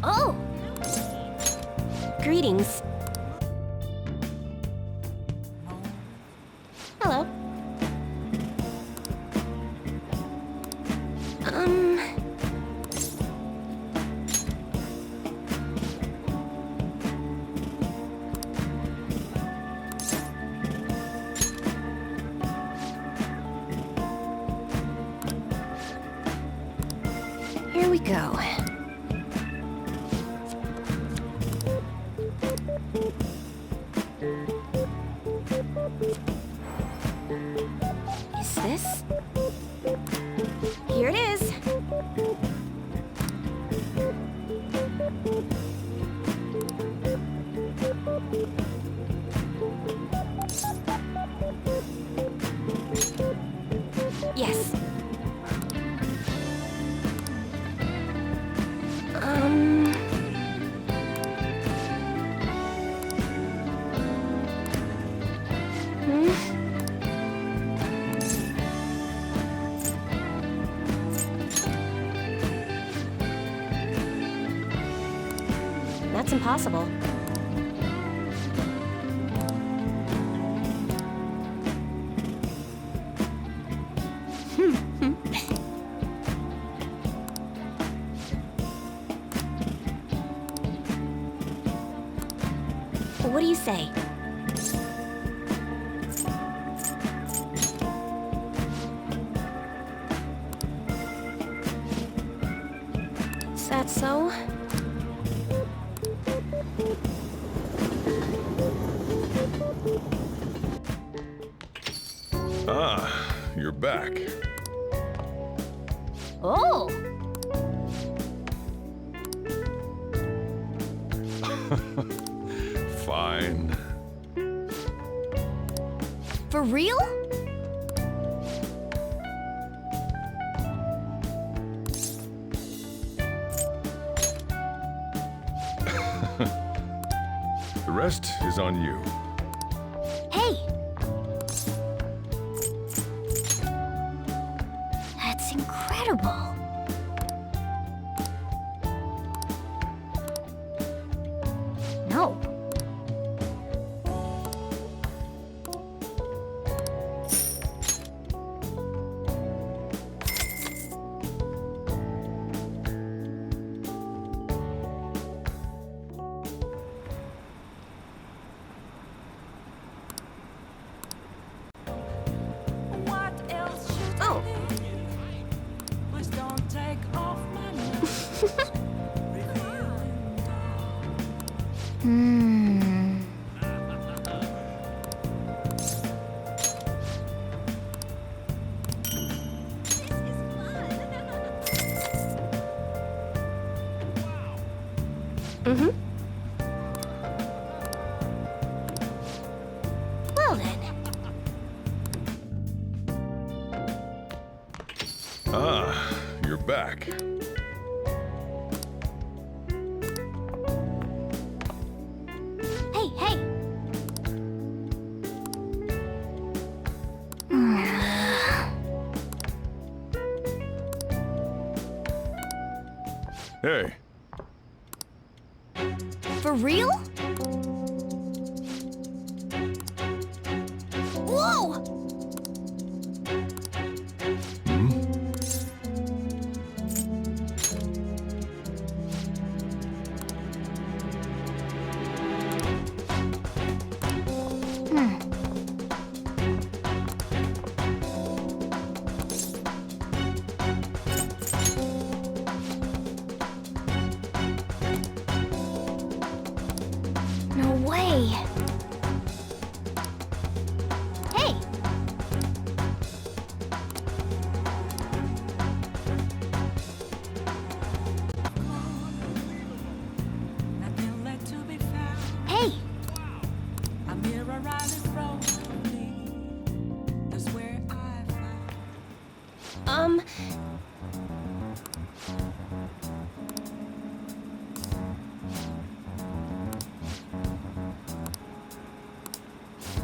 Oh! Greetings. Hello. Here we go. Is this? Here it is. Yes. That's impossible. What do you say? Is that so? Ah, you're back. Oh! Fine. For real? The rest is on you. Hey! That's incredible. No. Oh. Mm-hmm. Well then. Ah, you're back. Hey, hey! Hey, For real? Whoa! No way! Hey! Hey!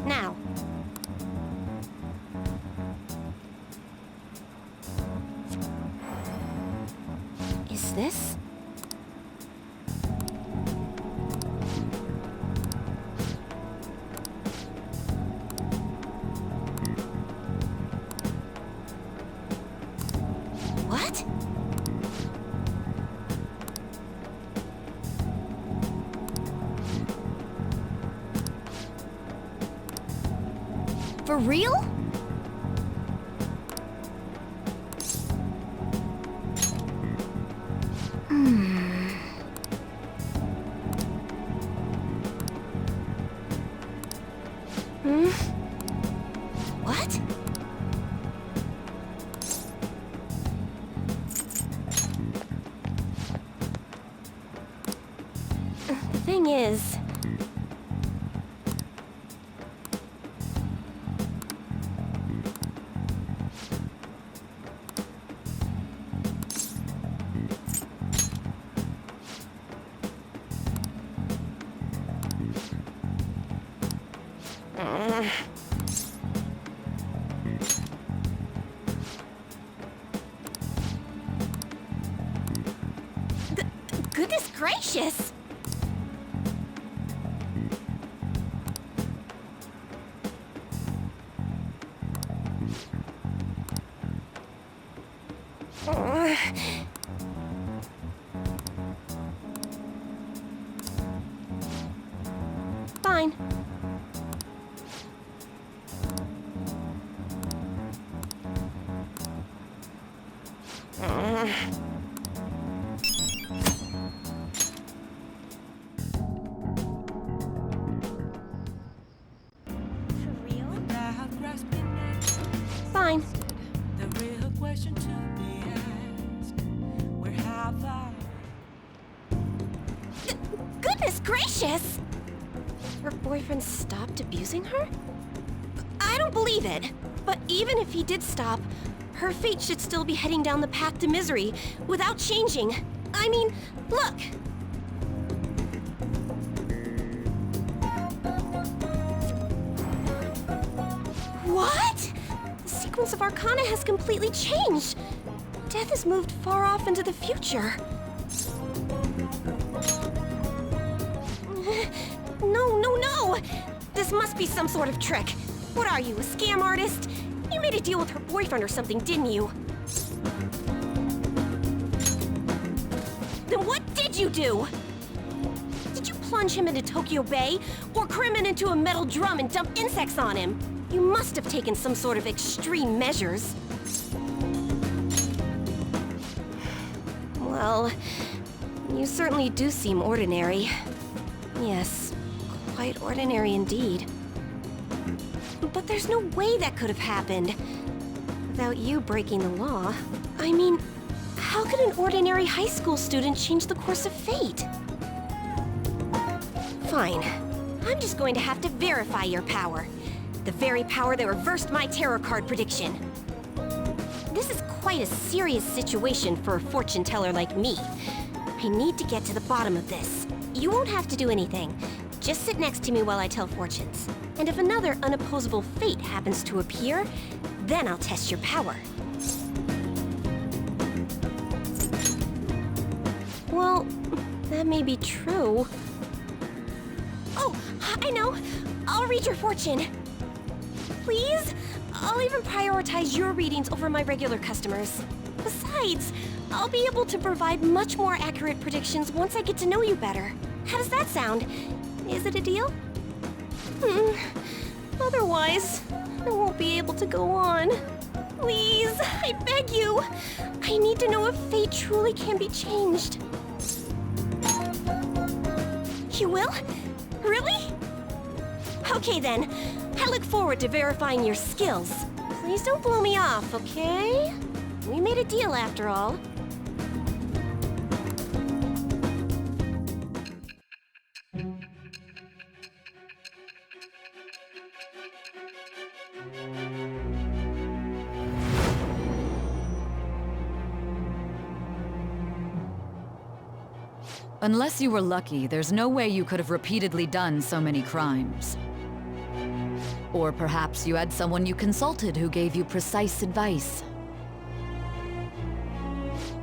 Now. Is this? For real? What? The thing is... Goodness gracious! Fine. Fine. The real question to be asked, where have I? Goodness gracious! Her boyfriend stopped abusing her? I don't believe it. But even if he did stop, her fate should still be heading down the path to misery without changing. I mean, look! What? The sequence of Arcana has completely changed. Death has moved far off into the future. No! This must be some sort of trick. What are you, a scam artist? You made a deal with her boyfriend or something, didn't you? Then what did you do? Did you plunge him into Tokyo Bay? Or cram him into a metal drum and dump insects on him? You must have taken some sort of extreme measures. Well, you certainly do seem ordinary. Yes, quite ordinary indeed. But there's no way that could have happened without you breaking the law. I mean, how could an ordinary high school student change the course of fate? Fine. I'm just going to have to verify your power. The very power that reversed my tarot card prediction. This is quite a serious situation for a fortune teller like me. I need to get to the bottom of this. You won't have to do anything. Just sit next to me while I tell fortunes. And if another unopposable fate happens to appear, then I'll test your power. Well, that may be true. Oh, I know. I'll read your fortune. Please? I'll even prioritize your readings over my regular customers. Besides, I'll be able to provide much more accurate predictions once I get to know you better. How does that sound? Is it a deal? Otherwise, I won't be able to go on. Please, I beg you. I need to know if fate truly can be changed. You will? Really? Okay then. I look forward to verifying your skills. Please don't blow me off, okay? We made a deal after all. Unless you were lucky, there's no way you could have repeatedly done so many crimes. Or perhaps you had someone you consulted who gave you precise advice.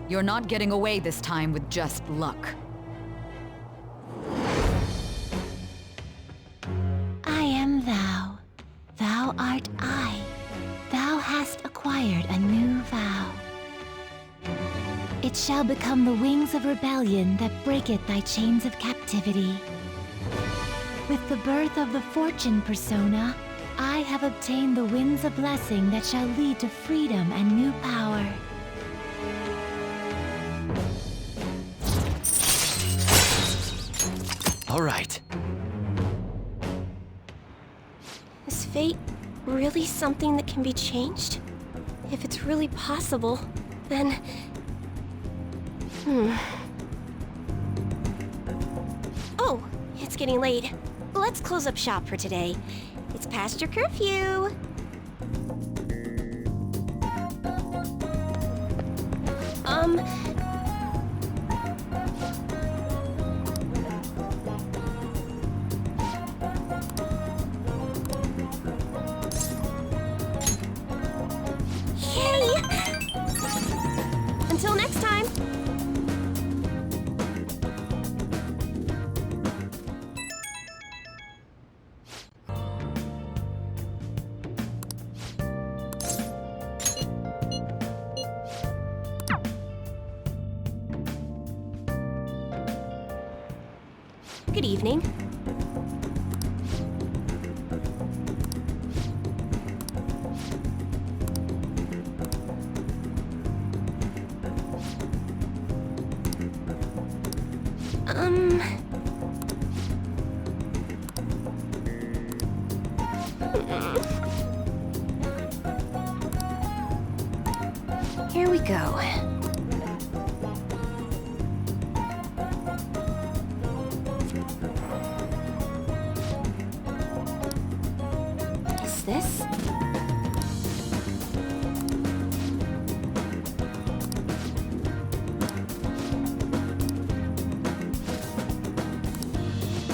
You're not getting away this time with just luck. I am thou. Thou art I. Thou hast acquired a new vow. It shall become the wings of rebellion that breaketh thy chains of captivity. With the birth of the fortune persona, I have obtained the winds of blessing that shall lead to freedom and new power. All right. Is fate really something that can be changed? If it's really possible, then... Oh, it's getting late. Let's close up shop for today. It's past your curfew. Yay! Until next time. Good evening. Here we go. Is this?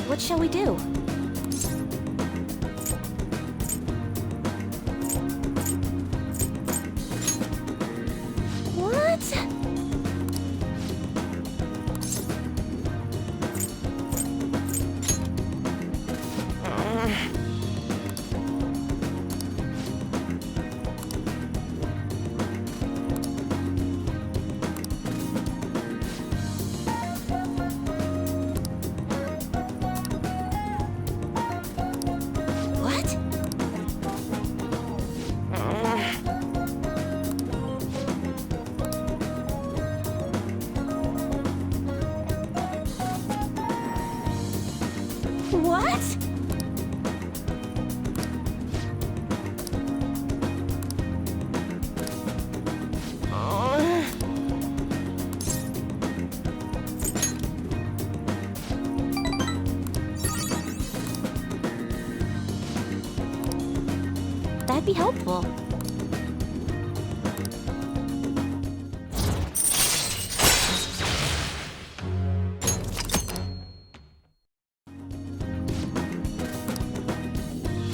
What shall we do? What? What? What? That'd be helpful.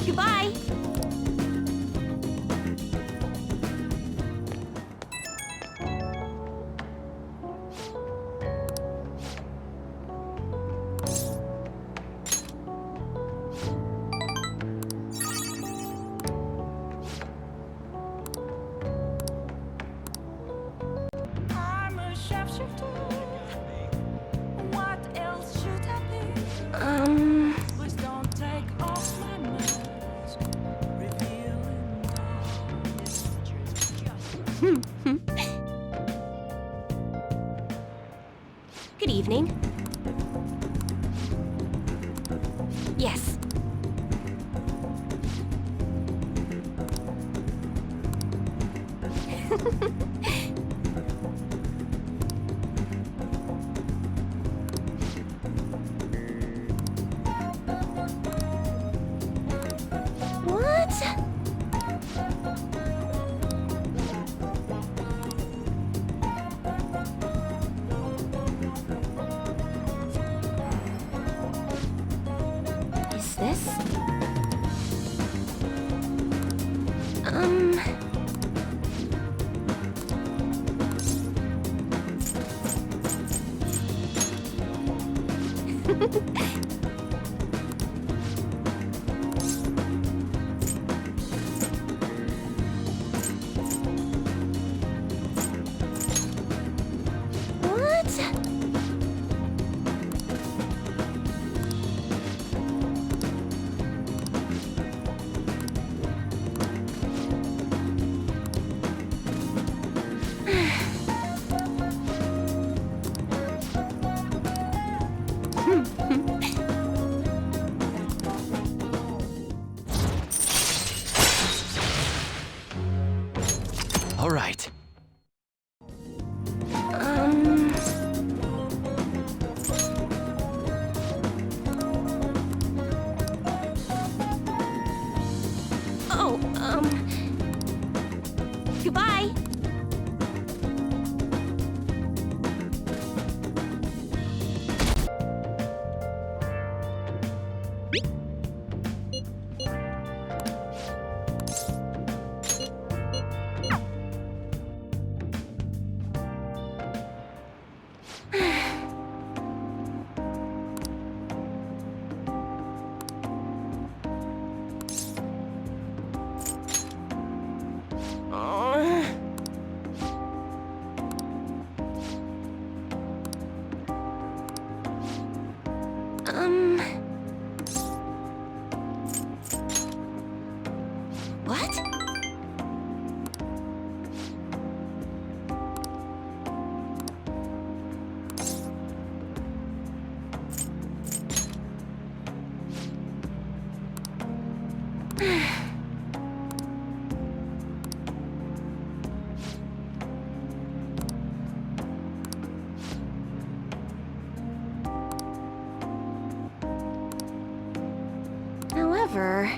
Goodbye. I'm a sharpshooter. What else should I be? Please don't take off my mask. Revealing all this Good evening. Yes. What? Is this? What? What? However...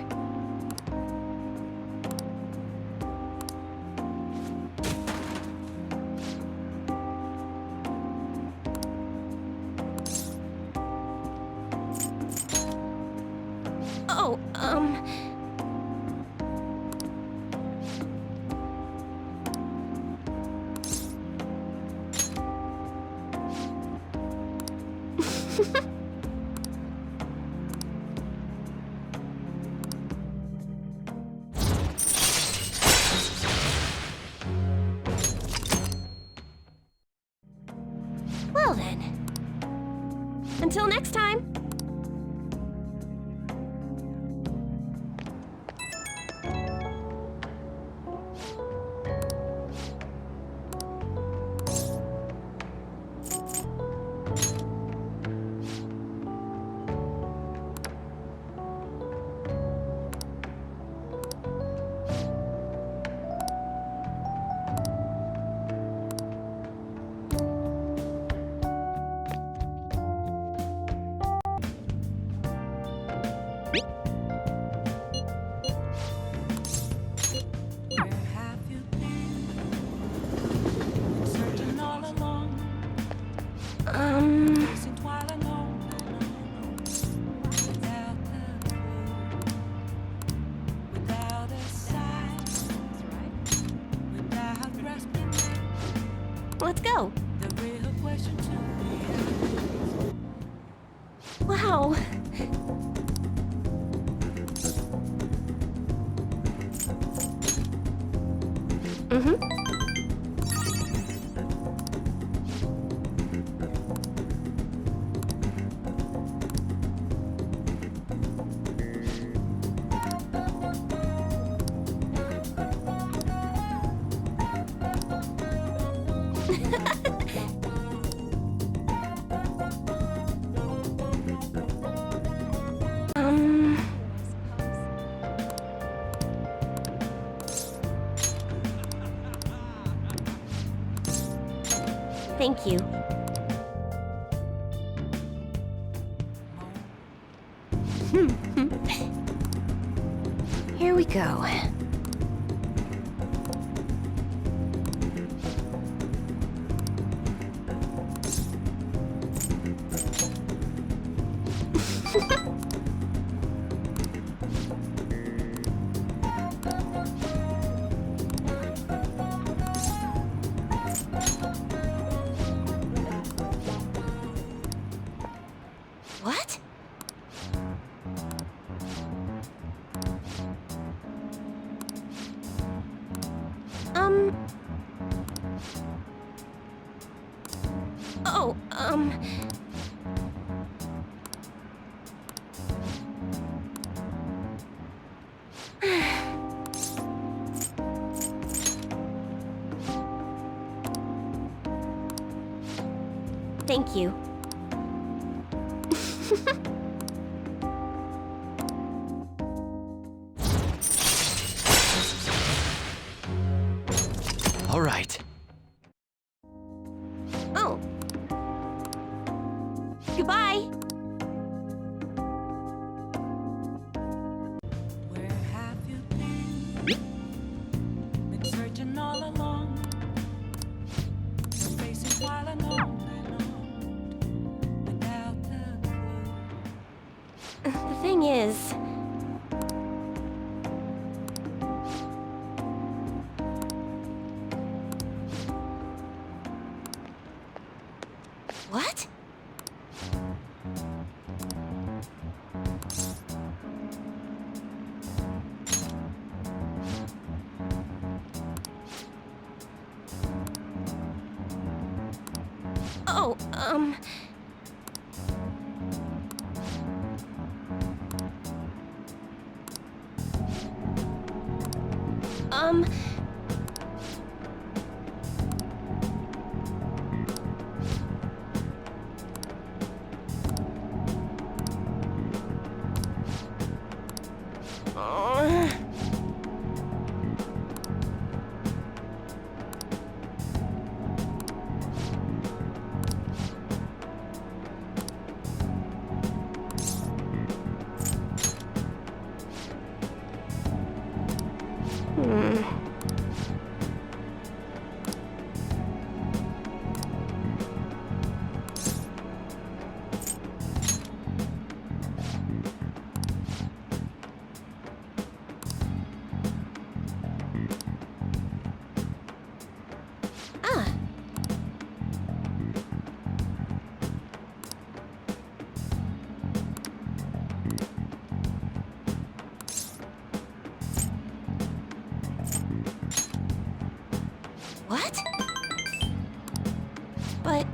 Oh, Well then. Until next time. Where have you been? Searching all along, facing while alone, without a clue, without a sign, without grasping Let's go. the real question to me. Wow. Mm-hmm. Thank you. Here we go. What? Oh, Thank you. All right. Oh. Goodbye. Where have you been? Been searching all along, facing while alone, without a clue. The thing is... What? Oh, um... Ah. What? But...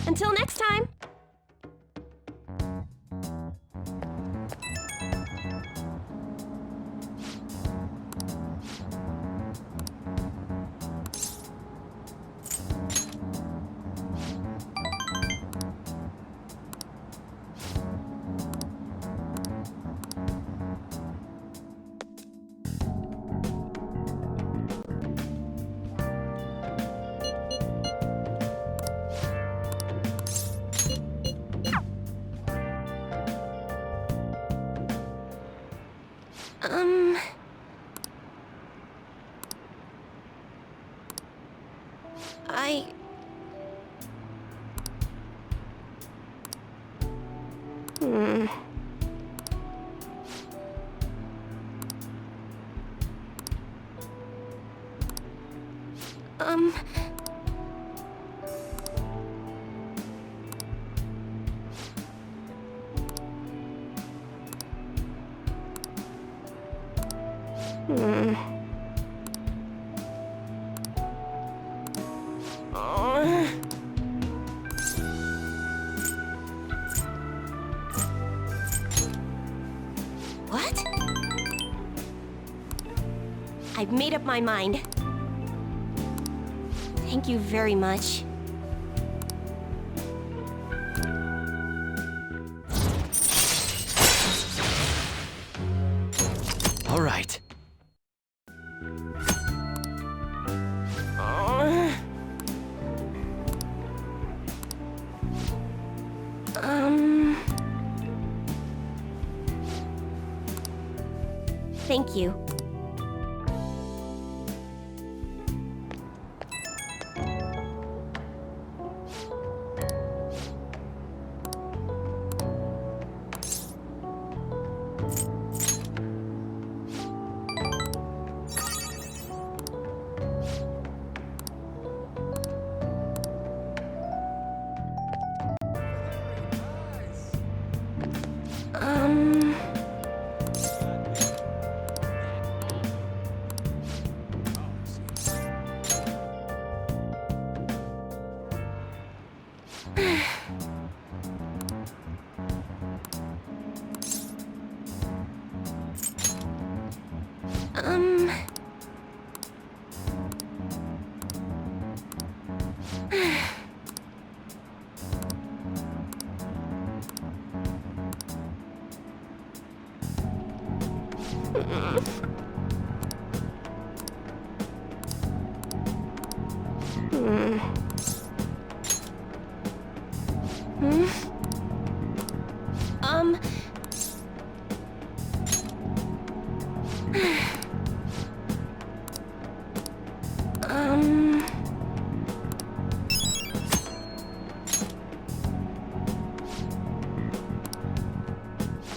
Until next time! I... Hmm... Hmm... What? I've made up my mind. Thank you very much. All right. Thank you.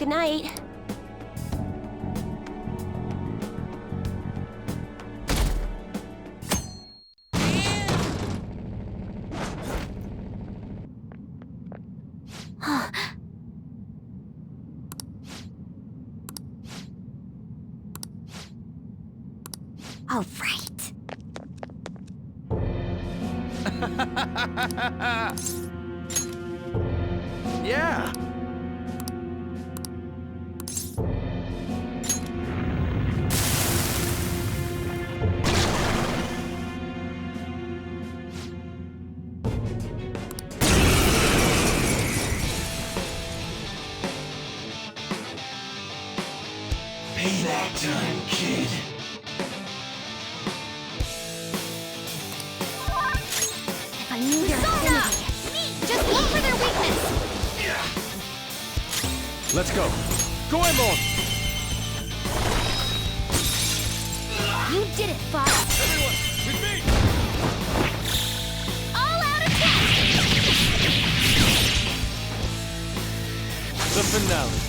Good night. All right. Yeah! Payback time, kid. If I knew their affinity. Just look for their weakness. Let's go! Goemon! You did it, Fox. Everyone, with me! All out attack! The finale.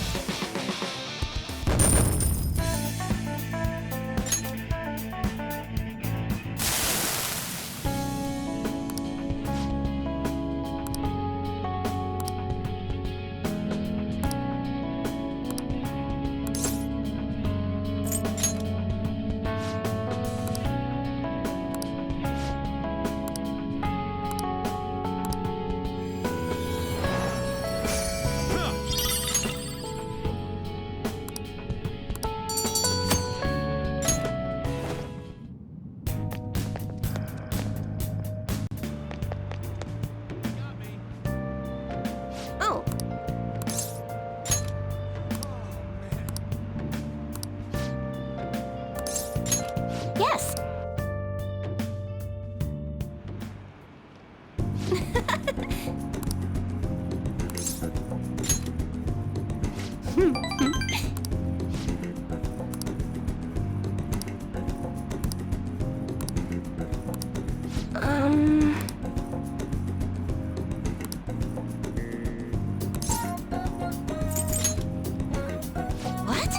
Oh. Yes. Um... What?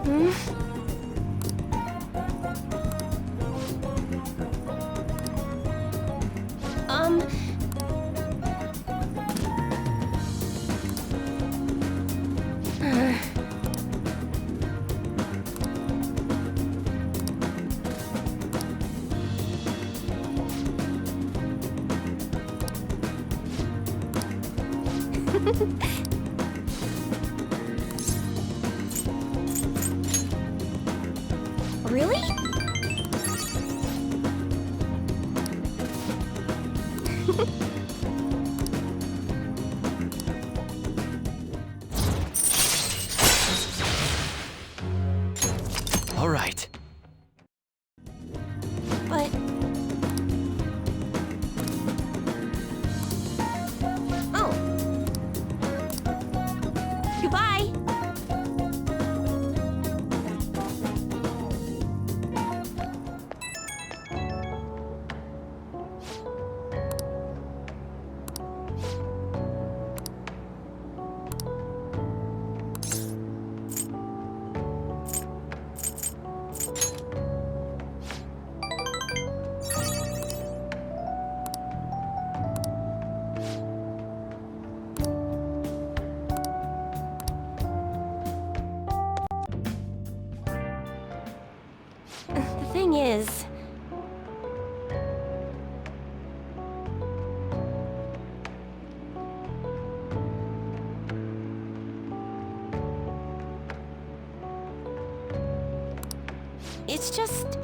Hmm? Really? All right. But... Oh. Goodbye. The thing is... It's just...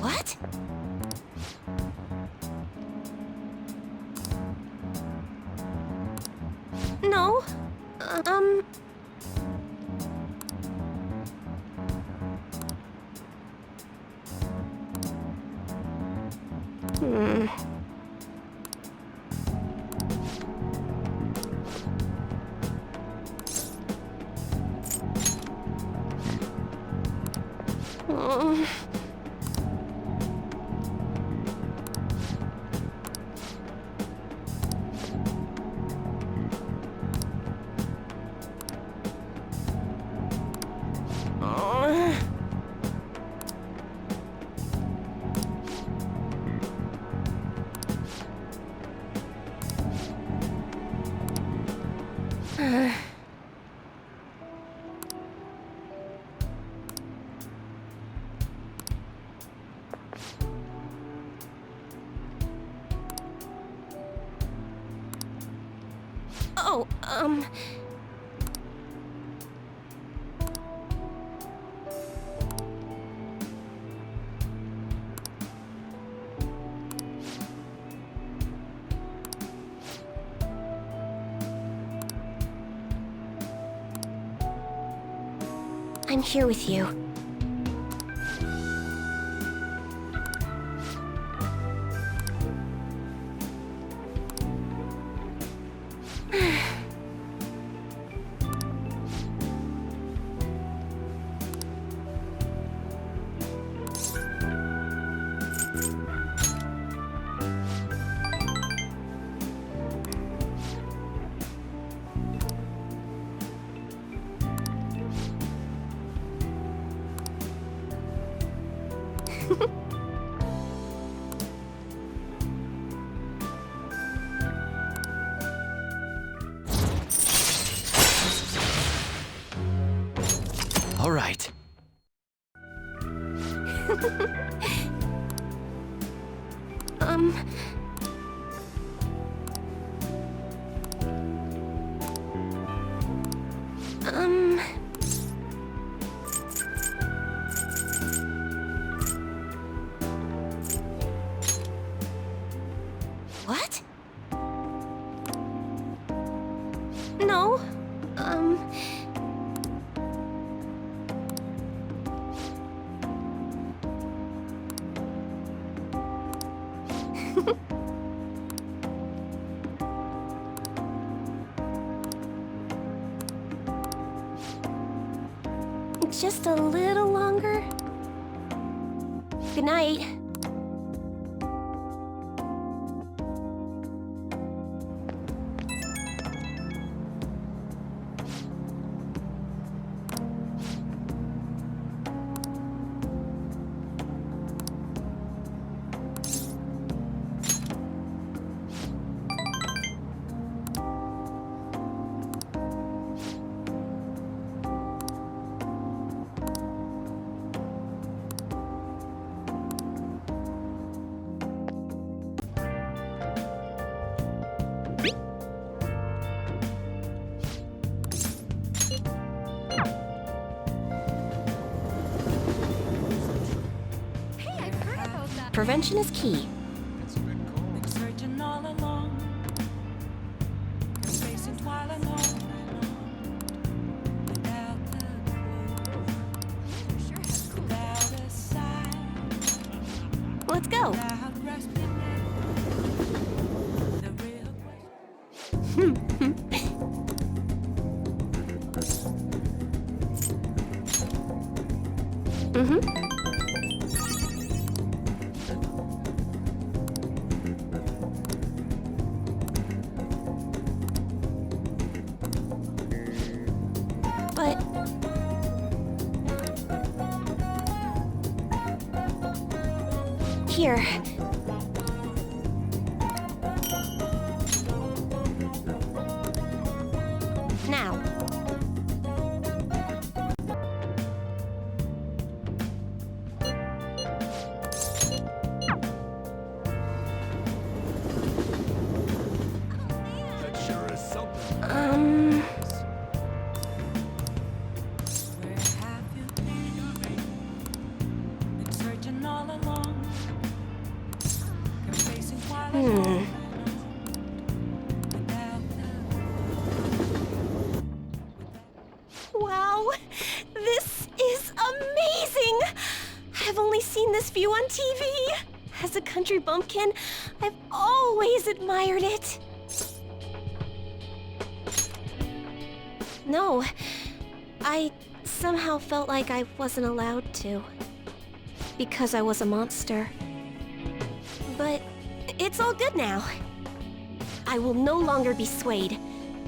What? No. Oh, I'm here with you. All right. What? No, just a little longer. Good night. Prevention is key. Been searching all along, facing while I'm on without the clue, without a sign, Let's go. without resting. The real question. But here. Now. That sure is something. Where have you been? Been searching all along, facing while I'm on without the Wow, this is amazing! I've only seen this view on TV. As a country bumpkin, I've always admired it. No, I somehow felt like I wasn't allowed to. because I was a monster. But it's all good now. I will no longer be swayed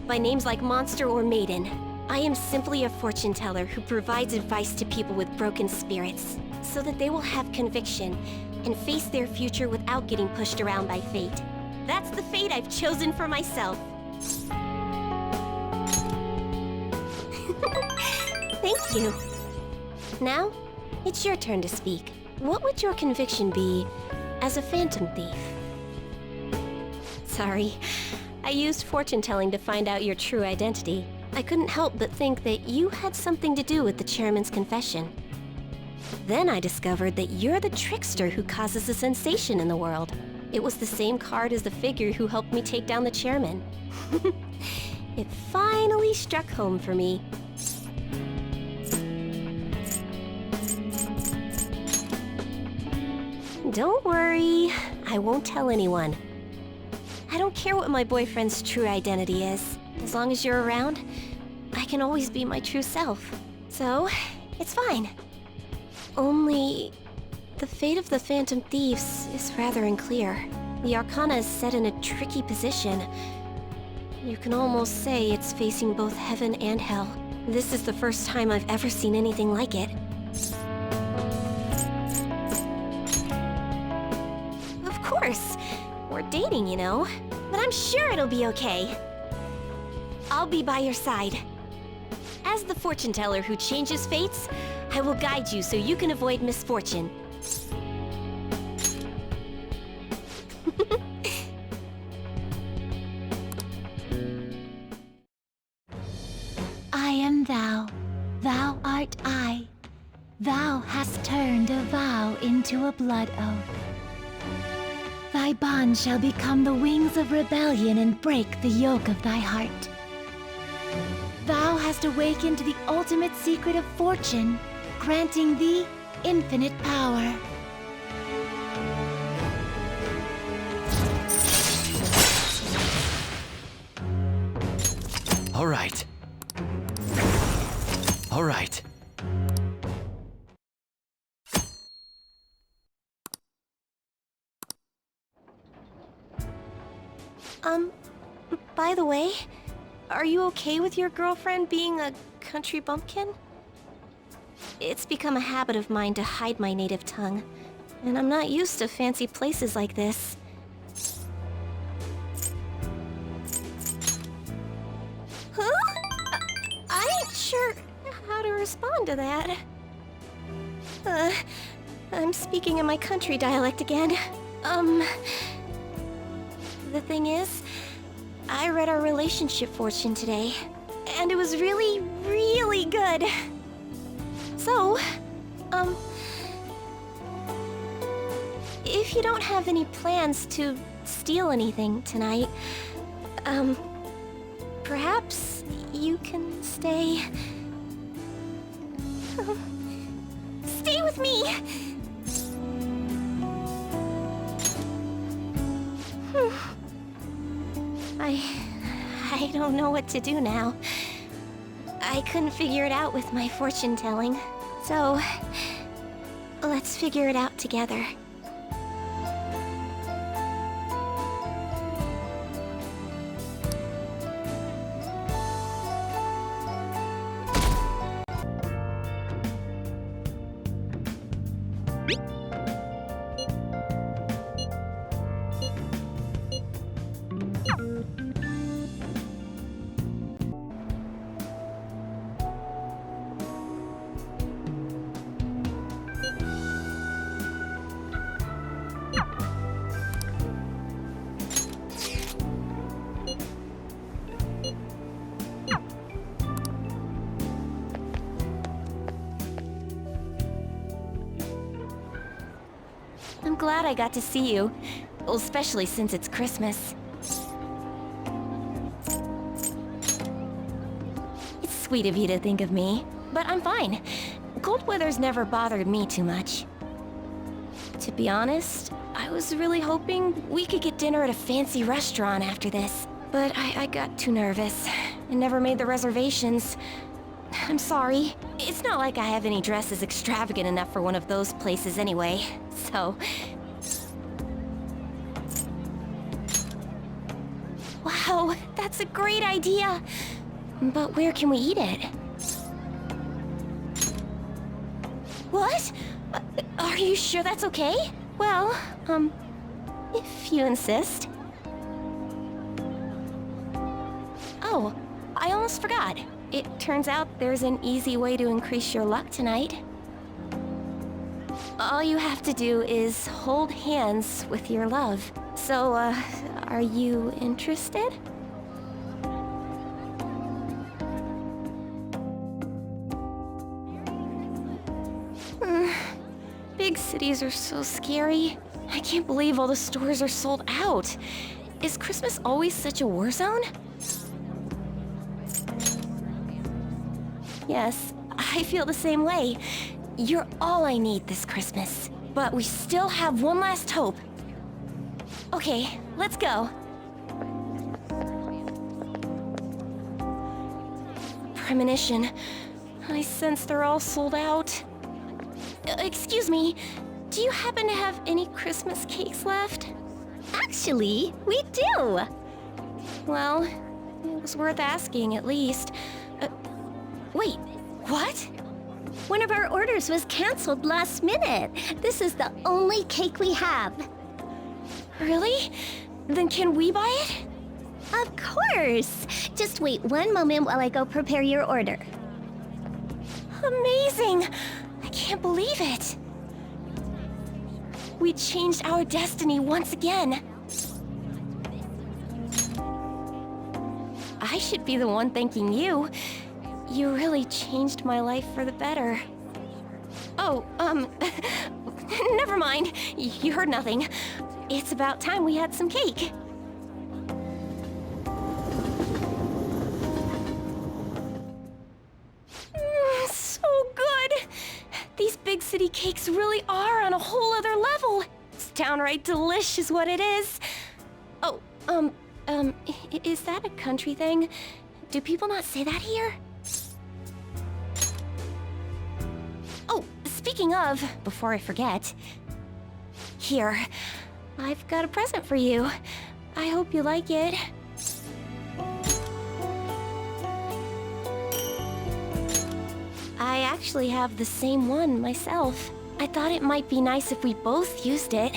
by names like monster or maiden. I am simply a fortune teller who provides advice to people with broken spirits, so that they will have conviction and face their future without getting pushed around by fate. That's the fate I've chosen for myself. Thank you. Now, it's your turn to speak. What would your conviction be as a phantom thief? Sorry, I used fortune telling to find out your true identity. I couldn't help but think that you had something to do with the chairman's confession. Then I discovered that you're the trickster who causes a sensation in the world. It was the same card as the figure who helped me take down the chairman. It finally struck home for me. Don't worry, I won't tell anyone. I don't care what my boyfriend's true identity is. As long as you're around, I can always be my true self. So, it's fine. Only, the fate of the Phantom Thieves is rather unclear. The Arcana is set in a tricky position. You can almost say it's facing both heaven and hell. This is the first time I've ever seen anything like it. Of course, we're dating, you know. But I'm sure it'll be okay. I'll be by your side. As the fortune teller who changes fates, I will guide you so you can avoid misfortune. I am thou, thou art I. Thou hast turned a vow into a blood oath. Thy bond shall become the wings of rebellion and break the yoke of thy heart. Thou hast awakened to the ultimate secret of fortune, granting thee infinite power. All right. All right. By the way, are you okay with your girlfriend being a country bumpkin? It's become a habit of mine to hide my native tongue, and I'm not used to fancy places like this. Huh? I ain't sure how to respond to that. I'm speaking in my country dialect again. The thing is, I read our relationship fortune today, and it was really, really good. So, if you don't have any plans to steal anything tonight, perhaps you can stay... Stay with me! I don't know what to do now. I couldn't figure it out with my fortune telling. So, let's figure it out together. I'm glad I got to see you. Well, especially since it's Christmas. It's sweet of you to think of me, but I'm fine. Cold weather's never bothered me too much. To be honest, I was really hoping we could get dinner at a fancy restaurant after this. But I got too nervous and never made the reservations. I'm sorry. It's not like I have any dresses extravagant enough for one of those places anyway, so... Wow, that's a great idea! But where can we eat it? What? Are you sure that's okay? Well, if you insist. Oh, I almost forgot. It turns out there's an easy way to increase your luck tonight. All you have to do is hold hands with your love. So, are you interested? Big cities are so scary. I can't believe all the stores are sold out. Is Christmas always such a war zone? Yes, I feel the same way. You're all I need this Christmas. But we still have one last hope. Okay, let's go. Premonition. I sense they're all sold out. Excuse me, do you happen to have any Christmas cakes left? Actually, we do. Well, it was worth asking at least. Wait, what? One of our orders was canceled last minute. This is the only cake we have. Really? Then can we buy it? Of course. Just wait one moment while I go prepare your order. Amazing! I can't believe it. We changed our destiny once again. I should be the one thanking you. You really changed my life for the better. Oh, never mind. You heard nothing. It's about time we had some cake. So good! These big city cakes really are on a whole other level. It's downright delish is what it is. Oh, is that a country thing? Do people not say that here? Oh, speaking of, before I forget, here, I've got a present for you. I hope you like it. I actually have the same one myself. I thought it might be nice if we both used it.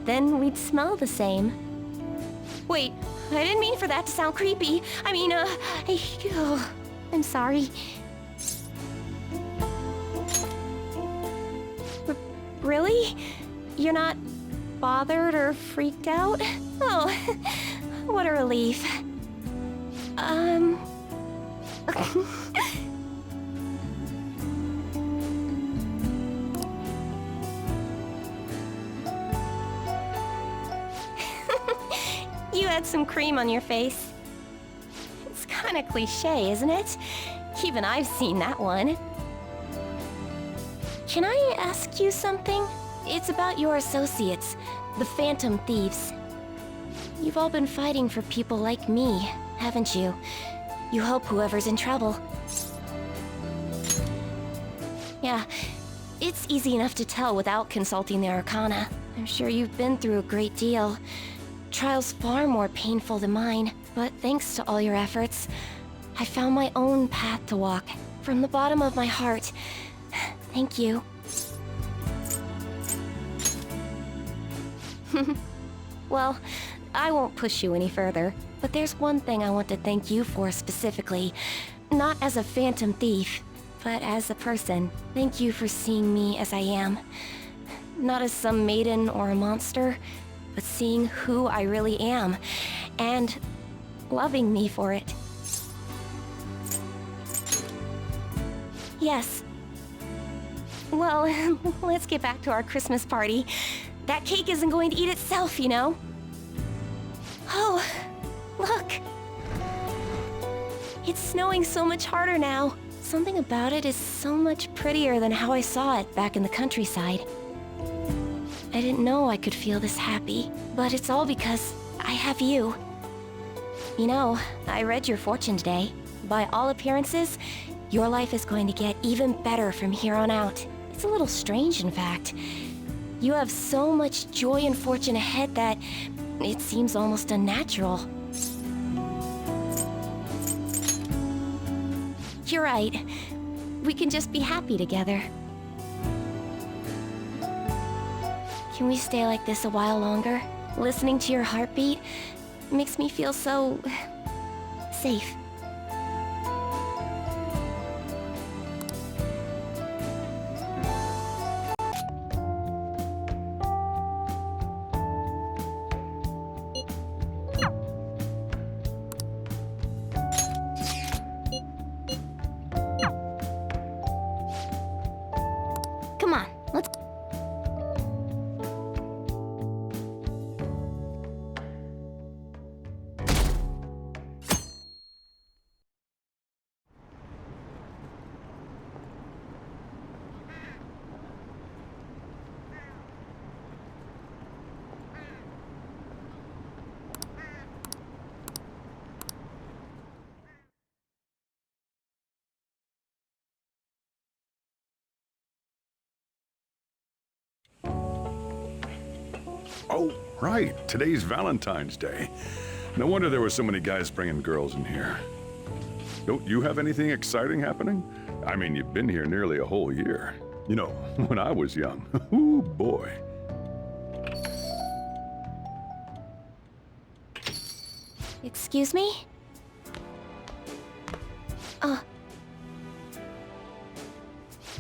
Then we'd smell the same. Wait, I didn't mean for that to sound creepy. I mean, I'm sorry. Really? You're not bothered or freaked out? Oh, what a relief. You had some cream on your face. It's kinda cliche, isn't it? Even I've seen that one. Can I ask you something? It's about your associates, the Phantom Thieves. You've all been fighting for people like me, haven't you? You help whoever's in trouble. Yeah, it's easy enough to tell without consulting the Arcana. I'm sure you've been through a great deal. Trials far more painful than mine, but thanks to all your efforts, I found my own path to walk. From the bottom of my heart, thank you. Well, I won't push you any further, but there's one thing I want to thank you for specifically. Not as a phantom thief, but as a person. Thank you for seeing me as I am. Not as some maiden or a monster, but seeing who I really am, and loving me for it. Yes. Well, let's get back to our Christmas party. That cake isn't going to eat itself, you know? Oh, look! It's snowing so much harder now. Something about it is so much prettier than how I saw it back in the countryside. I didn't know I could feel this happy, but it's all because I have you. You know, I read your fortune today. By all appearances, Your life is going to get even better from here on out. It's a little strange, in fact. You have so much joy and fortune ahead that it seems almost unnatural. You're right. We can just be happy together. Can we stay like this a while longer? Listening to your heartbeat makes me feel so... safe. Come on, let's... Oh, right. Today's Valentine's Day. No wonder there were so many guys bringing girls in here. Don't you have anything exciting happening? I mean, you've been here nearly a whole year. You know, when I was young. Ooh, boy. Excuse me?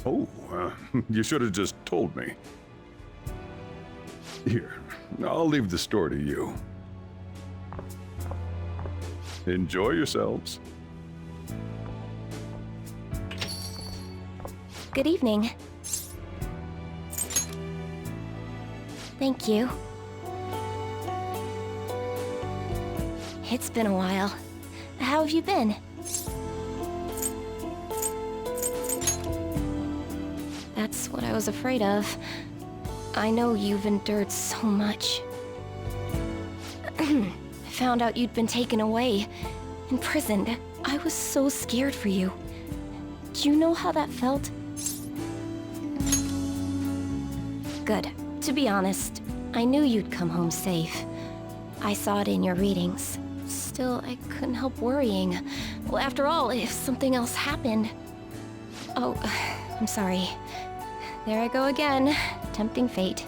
Oh, you should have just told me. Here, I'll leave the store to you. Enjoy yourselves. Good evening. Thank you. It's been a while. How have you been? That's what I was afraid of. I know you've endured so much. I found out you'd been taken away, imprisoned. I was so scared for you. Do you know how that felt? Good. To be honest, I knew you'd come home safe. I saw it in your readings. Still, I couldn't help worrying. Well, after all, if something else happened... Oh, I'm sorry. There I go again, tempting fate.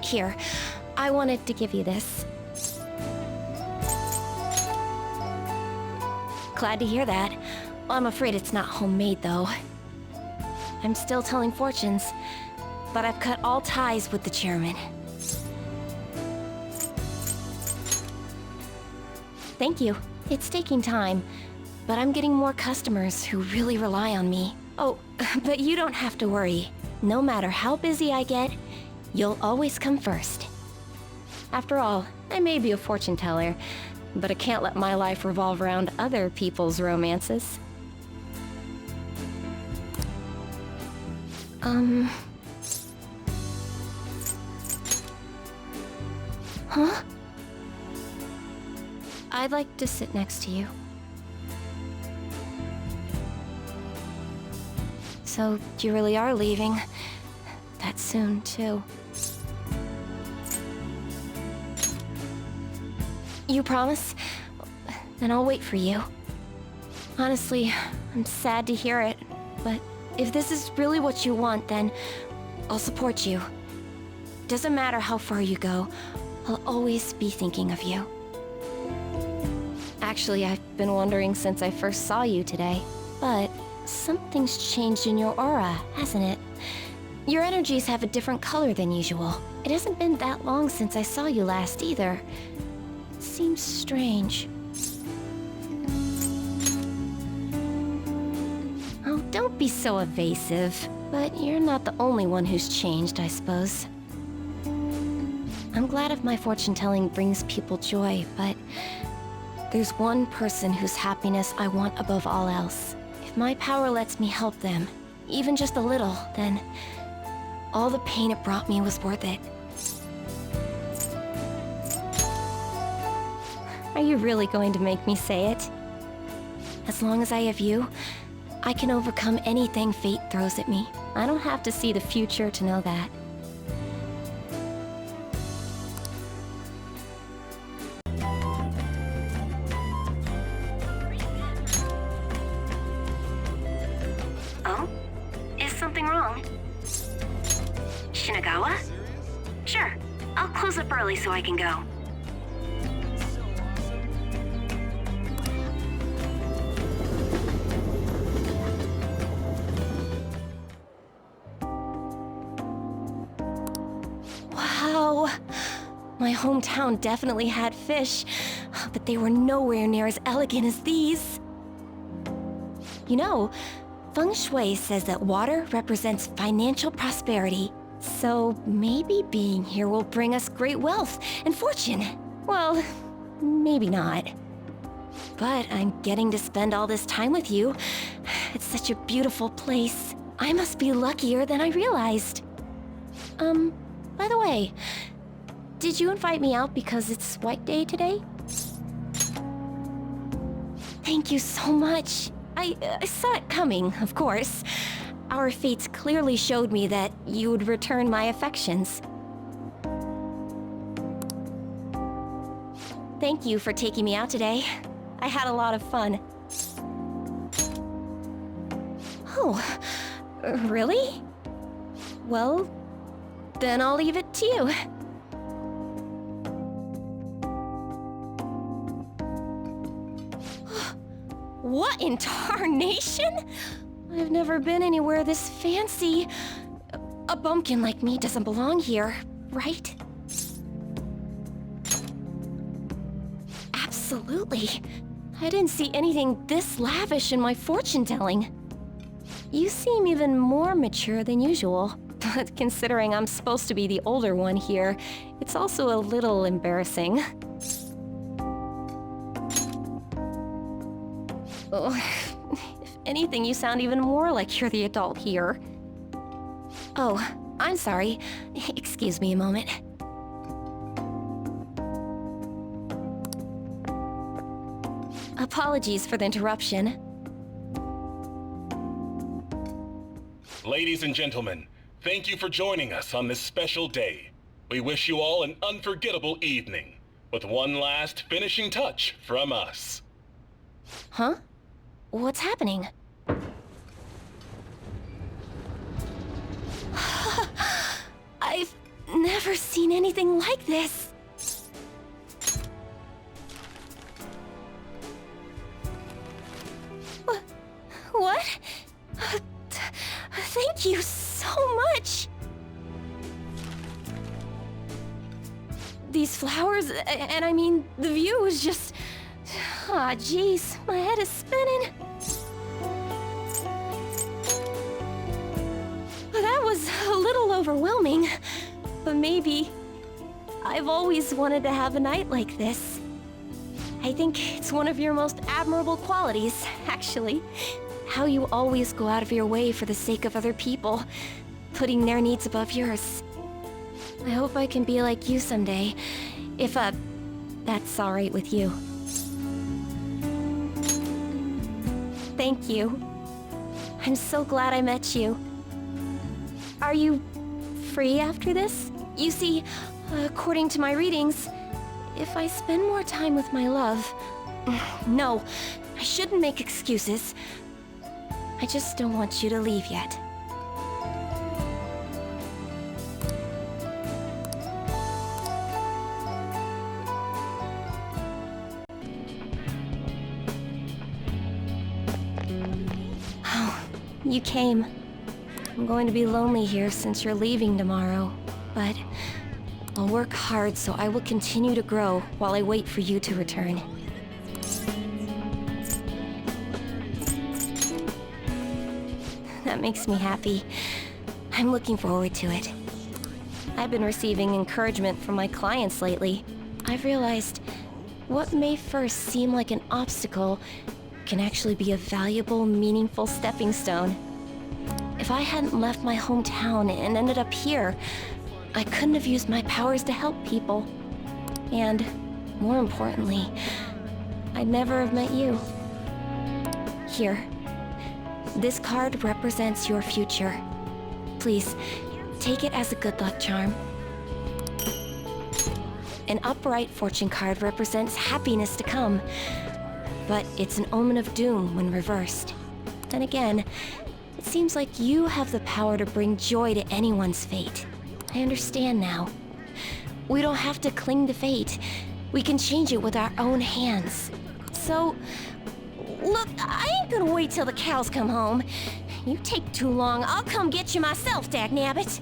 Here, I wanted to give you this. Glad to hear that. Well, I'm afraid it's not homemade, though. I'm still telling fortunes, but I've cut all ties with the chairman. Thank you. It's taking time, but I'm getting more customers who really rely on me. Oh, but you don't have to worry. No matter how busy I get, you'll always come first. After all, I may be a fortune teller, but I can't let my life revolve around other people's romances. Huh? I'd like to sit next to you. So, you really are leaving. That soon, too. You promise? Then I'll wait for you. Honestly, I'm sad to hear it, but if this is really what you want, then I'll support you. Doesn't matter how far you go, I'll always be thinking of you. Actually, I've been wondering since I first saw you today, but something's changed in your aura, hasn't it? Your energies have a different color than usual. It hasn't been that long since I saw you last either. Seems strange. Oh, don't be so evasive. But you're not the only one who's changed, I suppose. I'm glad if my fortune-telling brings people joy, but there's one person whose happiness I want above all else. If my power lets me help them, even just a little, then all the pain it brought me was worth it. Are you really going to make me say it? As long as I have you, I can overcome anything fate throws at me. I don't have to see the future to know that. Oh? Is something wrong? Shinagawa? Sure. I'll close up early so I can go. Wow. My hometown definitely had fish, but they were nowhere near as elegant as these. You know, Feng Shui says that water represents financial prosperity. So maybe being here will bring us great wealth and fortune. Well, maybe not. But I'm getting to spend all this time with you. It's such a beautiful place. I must be luckier than I realized. By the way, did you invite me out because it's White Day today? Thank you so much. I saw it coming, of course. Our fates clearly showed me that you would return my affections. Thank you for taking me out today. I had a lot of fun. Oh, really? Well, then I'll leave it to you. What in tarnation? I've never been anywhere this fancy. A bumpkin like me doesn't belong here, right? Absolutely. I didn't see anything this lavish in my fortune-telling. You seem even more mature than usual. But considering I'm supposed to be the older one here, it's also a little embarrassing. Oh, if anything, you sound even more like you're the adult here. Oh, I'm sorry. Excuse me a moment. Apologies for the interruption. Ladies and gentlemen, thank you for joining us on this special day. We wish you all an unforgettable evening, with one last finishing touch from us. Huh? What's happening? I've never seen anything like this. What? Thank you so much. These flowers, and I mean, the view is just... Ah, jeez, my head is spinning. That was a little overwhelming, but maybe I've always wanted to have a night like this. I think it's one of your most admirable qualities, actually. How you always go out of your way for the sake of other people, putting their needs above yours. I hope I can be like you someday, if that's all right with you. Thank you. I'm so glad I met you. Are you free after this? You see, according to my readings, if I spend more time with my love... No, I shouldn't make excuses. I just don't want you to leave yet. Oh, you came. I'm going to be lonely here since you're leaving tomorrow, but I'll work hard so I will continue to grow while I wait for you to return. That makes me happy. I'm looking forward to it. I've been receiving encouragement from my clients lately. I've realized what may first seem like an obstacle can actually be a valuable, meaningful stepping stone. If I hadn't left my hometown and ended up here, I couldn't have used my powers to help people. And more importantly, I'd never have met you. Here. This card represents your future. Please, take it as a good luck charm. An upright fortune card represents happiness to come, but it's an omen of doom when reversed. Then again, it seems like you have the power to bring joy to anyone's fate. I understand now. We don't have to cling to fate. We can change it with our own hands. So, look, I ain't gonna wait till the cows come home. You take too long, I'll come get you myself, dagnabbit.